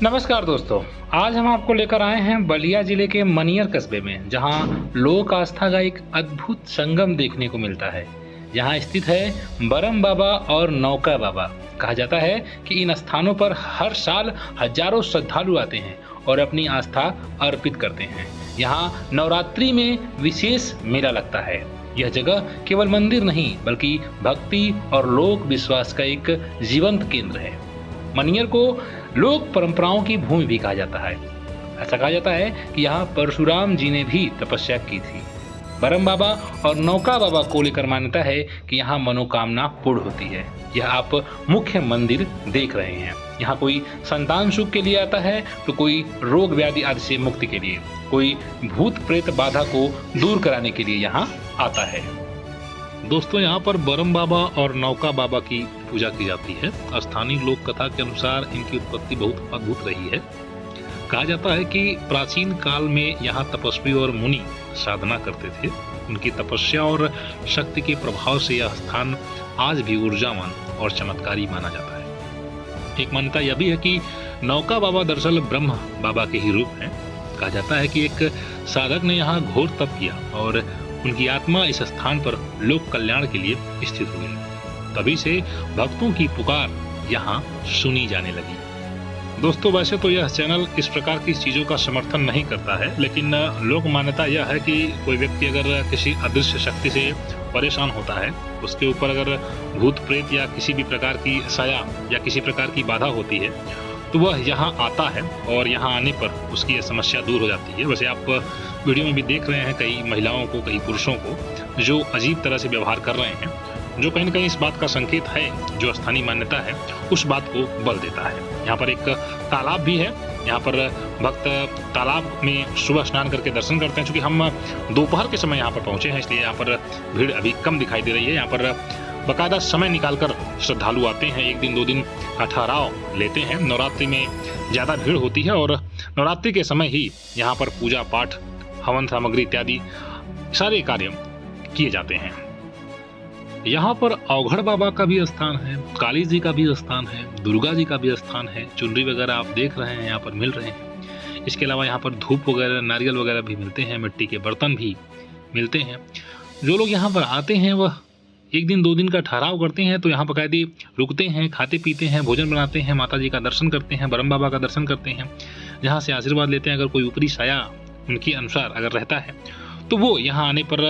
नमस्कार दोस्तों, आज हम आपको लेकर आए हैं बलिया जिले के मनियर कस्बे में, जहां लोक आस्था का एक अद्भुत संगम देखने को मिलता है। यहाँ स्थित है बरम बाबा और नौका बाबा। कहा जाता है कि इन स्थानों पर हर साल हजारों श्रद्धालु आते हैं और अपनी आस्था अर्पित करते हैं। यहाँ नवरात्रि में विशेष मेला लगता है। यह जगह केवल मंदिर नहीं बल्कि भक्ति और लोक विश्वास का एक जीवंत केंद्र है। मनियर को लोक परंपराओं की भूमि भी कहा जाता है। ऐसा कहा जाता है कि यहाँ परशुराम जी ने भी तपस्या की थी। बरम बाबा और नौका बाबा को लेकर मान्यता है कि यहाँ मनोकामना पूर्ण होती है। यह आप मुख्य मंदिर देख रहे हैं। यहाँ कोई संतान सुख के लिए आता है, तो कोई रोग व्याधि आदि से मुक्ति के लिए, कोई भूत प्रेत बाधा को दूर कराने के लिए यहाँ आता है। दोस्तों, यहाँ पर बरम बाबा और नौका बाबा की पूजा की जाती है। स्थानीय लोक कथा के अनुसार इनकी उत्पत्ति बहुत अद्भुत रही है। कहा जाता है कि प्राचीन काल में यहाँ तपस्वी और मुनि साधना करते थे। उनकी तपस्या और शक्ति के प्रभाव से यह स्थान आज भी ऊर्जावान और चमत्कारी माना जाता है। एक मान्यता यह भी है कि नौका बाबा दरअसल ब्रह्म बाबा के ही रूप हैं। कहा जाता है कि एक साधक ने यहाँ घोर तप किया और उनकी आत्मा इस स्थान पर लोक कल्याण के लिए स्थित हो गई। तभी से भक्तों की पुकार यहाँ सुनी जाने लगी। दोस्तों, वैसे तो यह चैनल इस प्रकार की चीजों का समर्थन नहीं करता है, लेकिन लोक मान्यता यह है कि कोई व्यक्ति अगर किसी अदृश्य शक्ति से परेशान होता है, उसके ऊपर अगर भूत प्रेत या किसी भी प्रकार की साया या किसी प्रकार की बाधा होती है, तो वह यहाँ आता है और यहाँ आने पर उसकी यह समस्या दूर हो जाती है। वैसे आप वीडियो में भी देख रहे हैं कई महिलाओं को, कई पुरुषों को जो अजीब तरह से व्यवहार कर रहे हैं, जो कहीं न कहीं इस बात का संकेत है, जो स्थानीय मान्यता है उस बात को बल देता है। यहाँ पर एक तालाब भी है। यहाँ पर भक्त तालाब में सुबह स्नान करके दर्शन करते हैं। चूँकि हम दोपहर के समय यहाँ पर पहुँचे हैं, इसलिए यहाँ पर भीड़ अभी कम दिखाई दे रही है। यहाँ पर बाकायदा समय निकालकर श्रद्धालु आते हैं, एक दिन दो दिन का ठहराव लेते हैं। नवरात्रि में ज़्यादा भीड़ होती है और नवरात्रि के समय ही यहाँ पर पूजा पाठ, हवन सामग्री इत्यादि सारे कार्य किए जाते हैं। यहाँ पर औघड़ बाबा का भी स्थान है, काली जी का भी स्थान है, दुर्गा जी का भी स्थान है। चुनरी वगैरह आप देख रहे हैं यहाँ पर मिल रहे हैं। इसके अलावा यहाँ पर धूप वगैरह, नारियल वगैरह भी मिलते हैं, मिट्टी के बर्तन भी मिलते हैं। जो लोग यहाँ पर आते हैं वह एक दिन दो दिन का ठहराव करते हैं, तो यहाँ बाकायदे रुकते हैं, खाते पीते हैं, भोजन बनाते हैं, माता जी का दर्शन करते हैं, बरम बाबा का दर्शन करते हैं, जहाँ से आशीर्वाद लेते हैं। अगर कोई ऊपरी साया उनके अनुसार अगर रहता है तो वो यहाँ आने पर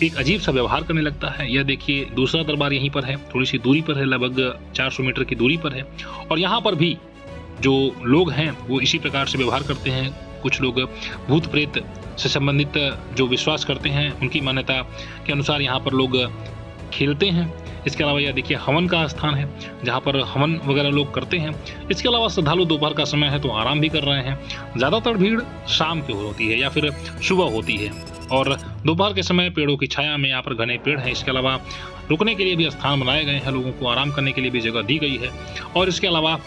एक अजीब सा व्यवहार करने लगता है। यह देखिए, दूसरा दरबार यहीं पर है, थोड़ी सी दूरी पर है, लगभग 400 मीटर की दूरी पर है। और यहाँ पर भी जो लोग हैं वो इसी प्रकार से व्यवहार करते हैं। कुछ लोग भूत प्रेत से संबंधित जो विश्वास करते हैं, उनकी मान्यता के अनुसार यहाँ पर लोग खेलते हैं। इसके अलावा यह देखिए हवन का स्थान है, जहाँ पर हवन वगैरह लोग करते हैं। इसके अलावा श्रद्धालु दोपहर का समय है तो आराम भी कर रहे हैं। ज़्यादातर भीड़ शाम की होती है या फिर सुबह होती है, और दोपहर के समय पेड़ों की छाया में यहाँ पर घने पेड़ हैं। इसके अलावा रुकने के लिए भी स्थान बनाए गए हैं, लोगों को आराम करने के लिए भी जगह दी गई है। और इसके अलावा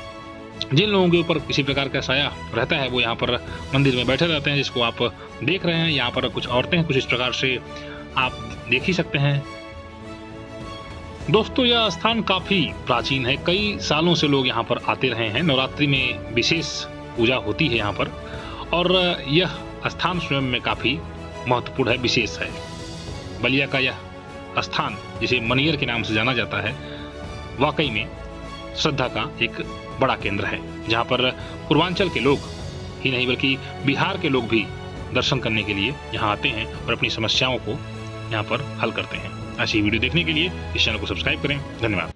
जिन लोगों के ऊपर किसी प्रकार का साया रहता है वो यहाँ पर मंदिर में बैठे रहते हैं, जिसको आप देख रहे हैं। यहाँ पर कुछ औरतें कुछ इस प्रकार से आप देख ही सकते हैं। दोस्तों, यह स्थान काफ़ी प्राचीन है। कई सालों से लोग यहाँ पर आते रहे हैं। नवरात्रि में विशेष पूजा होती है यहाँ पर, और यह स्थान स्वयं में काफ़ी महत्वपूर्ण है, विशेष है। बलिया का यह स्थान, जिसे मनियर के नाम से जाना जाता है, वाकई में श्रद्धा का एक बड़ा केंद्र है, जहाँ पर पूर्वांचल के लोग ही नहीं बल्कि बिहार के लोग भी दर्शन करने के लिए यहाँ आते हैं और अपनी समस्याओं को यहाँ पर हल करते हैं। ऐसी वीडियो देखने के लिए इस चैनल को सब्सक्राइब करें। धन्यवाद।